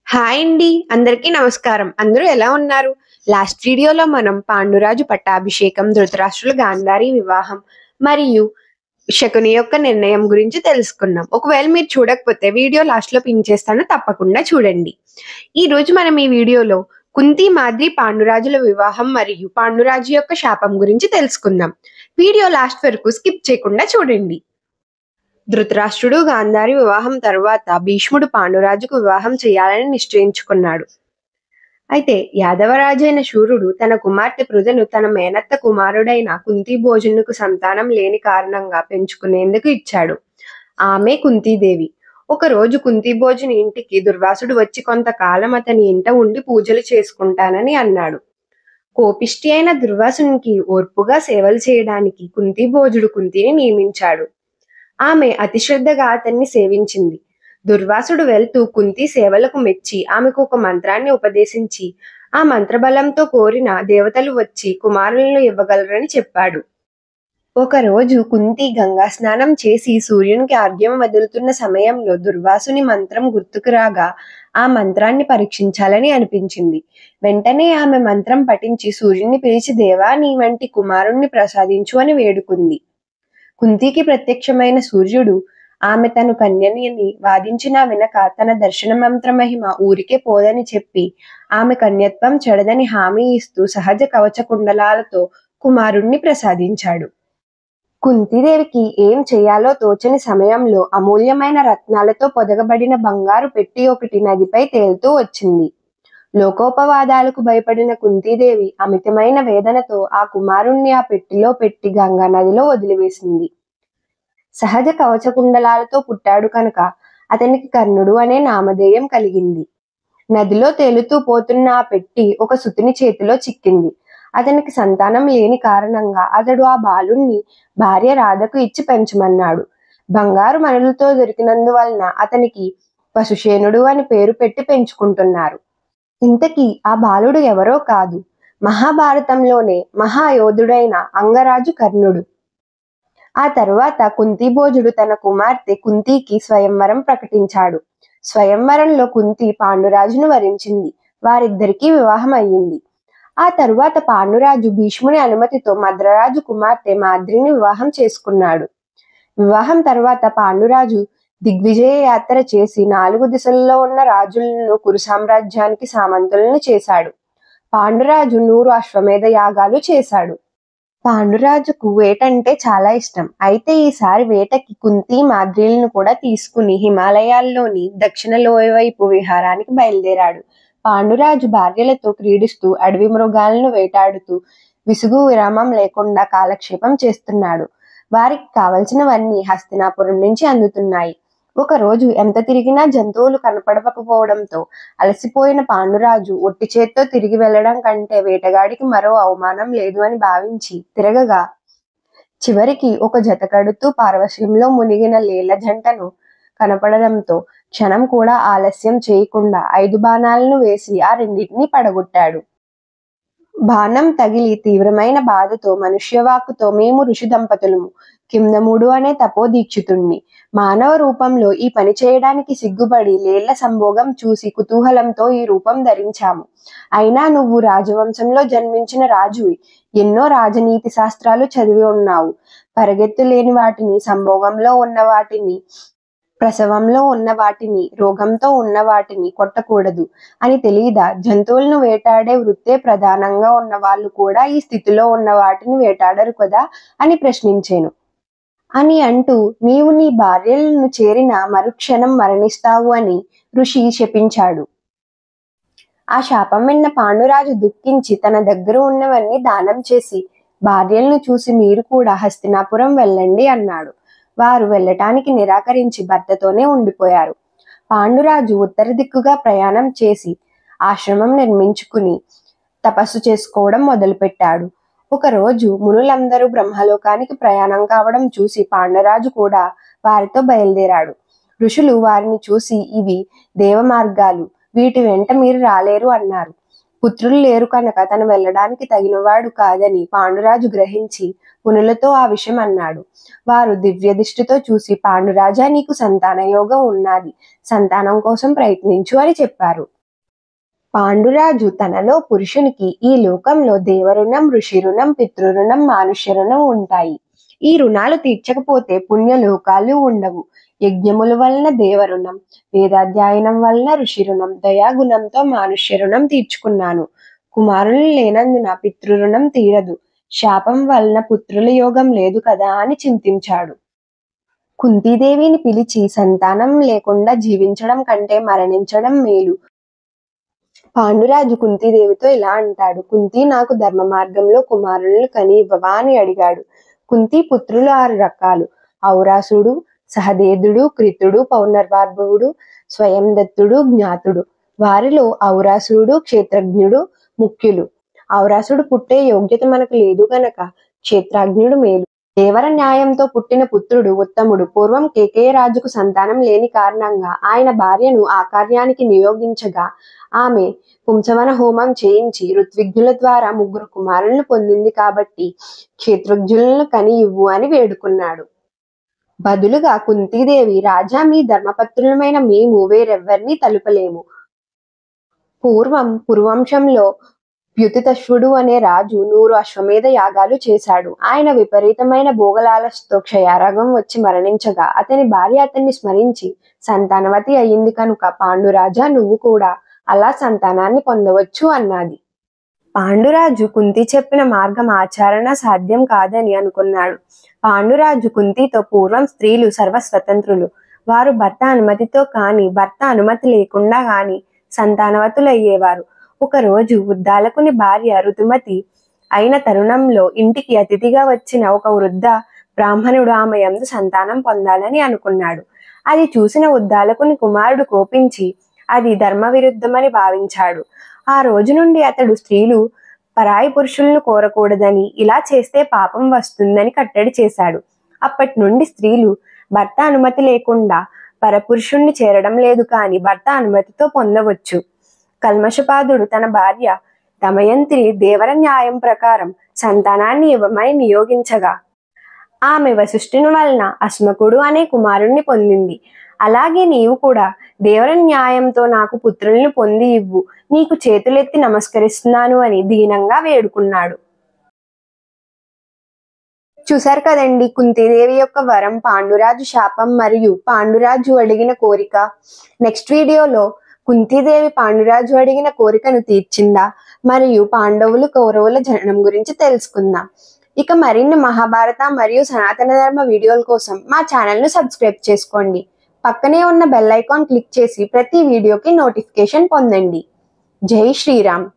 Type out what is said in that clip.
Hi అండి. అందరికీ నమస్కారం. అందరూ ఎలా ఉన్నారు? లాస్ట్ వీడియోలో మనం పాండురాజు పట్టాభిషేకం, ధృతరాష్ట్రుల గాంధారి వివాహం మరియు శకుని యొక్క నిర్ణయం గురించి తెలుసుకున్నాం. ఒకవేళ మీరు చూడకపోతే వీడియో లాస్ట్‌లో పిన్ చేస్తాను, తప్పకుండా చూడండి. ఈ రోజు మనం ఈ వీడియోలో కుంతి, మాద్రి, పాండురాజుల వివాహం మరియు పాండురాజు యొక్క శాపం గురించి తెలుసుకుందాం. వీడియో లాస్ట్ వరకు స్కిప్ చేయకుండా చూడండి. ధృతరాష్ట్రుడు గాంధారి వివాహం తరువాత భీష్ముడు పాండురాజుకు వివాహం చేయాలని నిశ్చయించుకున్నాడు. అయితే యాదవరాజైన శూరుడు తన కుమార్తె పృథను తన మేనత్త కుమారుడైన కుంతిభోజునుకు సంతానం లేని కారణంగా పెంచుకునేందుకు ఇచ్చాడు. ఆమె కుంతీదేవి. ఒకరోజు కుంతిభోజుని ఇంటికి దుర్వాసుడు వచ్చి కొంతకాలం అతని ఇంట ఉండి పూజలు చేసుకుంటానని అన్నాడు. కోపిష్టి అయిన దుర్వాసునికి ఓర్పుగా సేవలు చేయడానికి కుంతిభోజుడు కుంతిని నియమించాడు. ఆమె అతి శ్రద్ధగా అతన్ని సేవించింది. దుర్వాసుడు వెళ్తూ కుంతి సేవలకు మెచ్చి ఆమెకు ఒక మంత్రాన్ని ఉపదేశించి ఆ మంత్రబలంతో కోరిన దేవతలు వచ్చి కుమారులను ఇవ్వగలరని చెప్పాడు. ఒకరోజు కుంతి గంగా స్నానం చేసి సూర్యునికి ఆర్ఘ్యం వదులుతున్న సమయంలో దుర్వాసుని మంత్రం గుర్తుకు రాగా ఆ మంత్రాన్ని పరీక్షించాలని అనిపించింది. వెంటనే ఆమె మంత్రం పఠించి సూర్యుని పిలిచి దేవా, నీ వంటి కుమారుణ్ణి ప్రసాదించు అని వేడుకుంది. కుంతికి ప్రత్యక్షమైన సూర్యుడు ఆమె తను కన్యని వాదించినా వినక తన దర్శన మంత్ర మహిమ ఊరికే పోదని చెప్పి ఆమె కన్యత్వం చెడదని హామీ ఇస్తూ సహజ కవచ కుండలాలతో కుమారుణ్ణి ప్రసాదించాడు. కుంతిదేవికి ఏం చేయాలో తోచని సమయంలో అమూల్యమైన రత్నాలతో పొదగబడిన బంగారు పెట్టి ఒకటి నదిపై తేలుతూ వచ్చింది. లోకోపవాదాలకు భయపడిన కుంతీదేవి అమితమైన వేదనతో ఆ కుమారుణ్ణి ఆ పెట్టిలో పెట్టి గంగా నదిలో వదిలివేసింది. సహజ కవచకుండలాలతో పుట్టాడు కనుక అతనికి కర్ణుడు అనే నామధేయం కలిగింది. నదిలో తేలుతూ పోతున్న ఆ పెట్టి ఒక సుతుని చేతిలో చిక్కింది. అతనికి సంతానం లేని కారణంగా అతడు ఆ బాలుణ్ణి భార్య రాధకు ఇచ్చి పెంచమన్నాడు. బంగారు మణులతో దొరికినందువలన అతనికి పశుషేనుడు అని పేరు పెట్టి పెంచుకుంటున్నారు. ఇంతకీ ఆ బాలుడు ఎవరో కాదు, మహాభారతంలోనే మహాయోధుడైన అంగరాజు కర్ణుడు. ఆ తరువాత కుంతిభోజుడు తన కుమార్తె కుంతికి స్వయంవరం ప్రకటించాడు. స్వయంవరంలో కుంతి పాండురాజును వరించింది. వారిద్దరికీ వివాహం అయ్యింది. ఆ తరువాత పాండురాజు భీష్ముని అనుమతితో మద్రరాజు కుమార్తె మాద్రిని వివాహం చేసుకున్నాడు. వివాహం తర్వాత పాండురాజు దిగ్విజయ యాత్ర చేసి 4 దిశల్లో ఉన్న రాజులను కురు సామ్రాజ్యానికి సామంతులను చేశాడు. పాండురాజు 100 అశ్వమేధ యాగాలు చేశాడు. పాండురాజుకు వేటంటే చాలా ఇష్టం. అయితే ఈసారి వేటకి కుంతి, మాద్రీలను కూడా తీసుకుని హిమాలయాల్లోని దక్షిణ లోయ వైపు విహారానికి బయలుదేరాడు. పాండురాజు భార్యలతో క్రీడిస్తూ అడవి మృగాలను వేటాడుతూ విసుగు విరామం లేకుండా కాలక్షేపం చేస్తున్నాడు. వారికి కావలసినవన్నీ హస్తినాపురం నుంచి అందుతున్నాయి. ఒకరోజు ఎంత తిరిగినా జంతువులు కనపడకపోవడంతో అలసిపోయిన పాండురాజు ఒట్టి చేత్తో తిరిగి వెళ్లడం కంటే వేటగాడికి మరో అవమానం లేదు అని భావించి తిరగగా చివరికి ఒక జత కడుతూ పారవశ్యంలో మునిగిన లేళ్ల జంటను కనపడడంతో క్షణం కూడా ఆలస్యం చేయకుండా 5 బాణాలను వేసి ఆ రెండింటినీ పడగొట్టాడు. బాణం తగిలి తీవ్రమైన బాధతో మనుష్యవాక్కుతో మేము ఋషి దంపతులము, కిందముడు అనే తపోదీక్షితుణ్ణి. మానవ రూపంలో ఈ పని చేయడానికి సిగ్గుపడి లేళ్ల సంభోగం చూసి కుతూహలంతో ఈ రూపం ధరించాము. అయినా నువ్వు రాజవంశంలో జన్మించిన రాజువి. ఎన్నో రాజనీతి శాస్త్రాలు చదివి ఉన్నావు. పరిగెత్తు లేని వాటిని, సంభోగంలో ఉన్న వాటిని, ప్రసవంలో ఉన్న వాటిని, రోగంతో ఉన్న వాటిని కొట్టకూడదు అని తెలియదా? జంతువులను వేటాడే వృత్తే ప్రధానంగా ఉన్న వాళ్ళు కూడా ఈ స్థితిలో ఉన్న వాటిని వేటాడరు కదా అని ప్రశ్నించాను అని అంటూ నీవు నీ భార్యలను చేరిన మరుక్షణం మరణిస్తావు అని ఋషి శపించాడు. ఆ శాపం విన్న పాండురాజు దుఃఖించి తన దగ్గర ఉన్నవన్నీ దానం చేసి భార్యలను చూసి మీరు కూడా హస్తినాపురం వెళ్ళండి అన్నాడు. వారు వెళ్ళటానికి నిరాకరించి భర్తతోనే ఉండిపోయారు. పాండురాజు ఉత్తర దిక్కుగా ప్రయాణం చేసి ఆశ్రమం నిర్మించుకుని తపస్సు చేసుకోవడం మొదలుపెట్టాడు. ఒకరోజు మునులందరూ బ్రహ్మలోకానికి ప్రయాణం కావడం చూసి పాండురాజు కూడా వారితో బయలుదేరాడు. ఋషులు వారిని చూసి ఇవి దేవ మార్గాలు, వీటి వెంట మీరు రాలేరు అన్నారు. పుత్రులు లేరు కనుక తను వెళ్ళడానికి తగినవాడు కాదని పాండురాజు గ్రహించి మునులతో ఆ విషయం అన్నాడు. వారు దివ్య దృష్టితో చూసి పాండురాజా, నీకు సంతాన యోగం ఉన్నది, సంతానం కోసం ప్రయత్నించు అని చెప్పారు. పాండురాజు తనలో పురుషునికి ఈ లోకంలో దేవరుణం, ఋషి రుణం, పితృరుణం, మానుష్య రుణం ఉంటాయి. ఈ రుణాలు తీర్చకపోతే పుణ్యలోకాలు ఉండవు. యజ్ఞముల వలన దేవరుణం, వేదాధ్యయనం వలన ఋషి రుణం, దయాగుణంతో మానుష్య రుణం తీర్చుకున్నాను. కుమారులు లేనందున పితృరుణం తీరదు. శాపం వలన పుత్రుల యోగం లేదు కదా అని చింతించాడు. కుంతీదేవిని పిలిచి సంతానం లేకుండా జీవించడం కంటే మరణించడం మేలు. పాండురాజు కుంతీదేవితో ఇలా అంటాడు. కుంతి, నాకు ధర్మ మార్గంలో కుమారులను కని ఇవ్వవా అని అడిగాడు. కుంతి పుత్రులు 6 రకాలు. ఔరాసుడు, సహదేదుడు, కృతుడు, పౌనర్వార్భవుడు, స్వయందత్తుడు, జ్ఞాతుడు. వారిలో ఔరాసుడు క్షేత్రజ్ఞుడు ముఖ్యులు. ఔరాసుడు పుట్టే యోగ్యత మనకు లేదు గనక క్షేత్రజ్ఞుడు మేలు. దేవర న్యాయంతో పుట్టిన పుత్రుడు ఉత్తముడు. పూర్వం కేకయ రాజుకు సంతానం లేని కారణంగా ఆయన భార్యను ఆ కార్యానికి నియోగించగా ఆమె పుంసవన హోమం చేయించి ఋత్విజ్ఞుల ద్వారా 3 కుమారులను పొందింది కాబట్టి క్షేత్రజ్ఞులను కని ఇవ్వు అని వేడుకున్నాడు. బదులుగా కుంతీదేవి, రాజా, మీ ధర్మపత్రులమైన మేము వేరెవ్వరినీ తలుపలేము. పూర్వం పురువంశంలో ద్యుతితశ్వుడు అనే రాజు 100 అశ్వమేధ యాగాలు చేశాడు. ఆయన విపరీతమైన భోగలాలస్తో క్షయారోగం వచ్చి మరణించగా అతని భార్య అతన్ని స్మరించి సంతానవతి అయ్యింది కనుక పాండురాజా నువ్వు కూడా అలా సంతానాన్ని పొందవచ్చు అన్నది. పాండురాజు కుంతి చెప్పిన మార్గం ఆచరణ సాధ్యం కాదని అనుకున్నాడు. పాండురాజు కుంతితో, పూర్వం స్త్రీలు సర్వస్వతంత్రులు. వారు భర్త అనుమతితో కాని భర్త అనుమతి లేకుండా కాని సంతానవతులయ్యేవారు. ఒకరోజు ఉద్దాలకుని భార్య ఋతుమతి అయిన తరుణంలో ఇంటికి అతిథిగా వచ్చిన ఒక వృద్ధ బ్రాహ్మణుడు ఆమె యందు సంతానం పొందాలని అనుకున్నాడు. అది చూసిన ఉద్దాలకుని కుమారుడు కోపించి అది ధర్మ విరుద్ధమని భావించాడు. ఆ రోజు నుండి అతడు స్త్రీలు పరాయి పురుషులను కోరకూడదని, ఇలా చేస్తే పాపం వస్తుందని కట్టడి చేశాడు. అప్పటి నుండి స్త్రీలు భర్త అనుమతి లేకుండా పరపురుషుణ్ణి చేరడం లేదు కానీ భర్త అనుమతితో పొందవచ్చు. కల్మషపాదుడు తన భార్య దమయంతిని దేవర న్యాయం ప్రకారం సంతానాన్ని ఇవ్వమని నియోగించగా ఆమె వశిష్ఠుని వలన అస్మకుడు అనే కుమారుణ్ణి పొందింది. అలాగే నీవు కూడా దేవర న్యాయంతో నాకు పుత్రుల్ని పొంది ఇవ్వు, నీకు చేతులెత్తి నమస్కరిస్తున్నాను అని దీనంగా వేడుకున్నాడు. చూశారు కదండి కుంతీదేవి యొక్క వరం, పాండురాజు శాపం మరియు పాండురాజు అడిగిన కోరిక. నెక్స్ట్ వీడియోలో కుంతీదేవి పాండురాజు అడిగిన కోరికను తీర్చిందా మరియు పాండవులు కౌరవుల జననం గురించి తెలుసుకుందాం. ఇక మరిన్ని మహాభారత మరియు సనాతన ధర్మ వీడియోల కోసం మా ఛానల్ను సబ్స్క్రైబ్ చేసుకోండి. పక్కనే ఉన్న బెల్ ఐకాన్ క్లిక్ చేసి ప్రతి వీడియోకి నోటిఫికేషన్ పొందండి. జై శ్రీరామ్.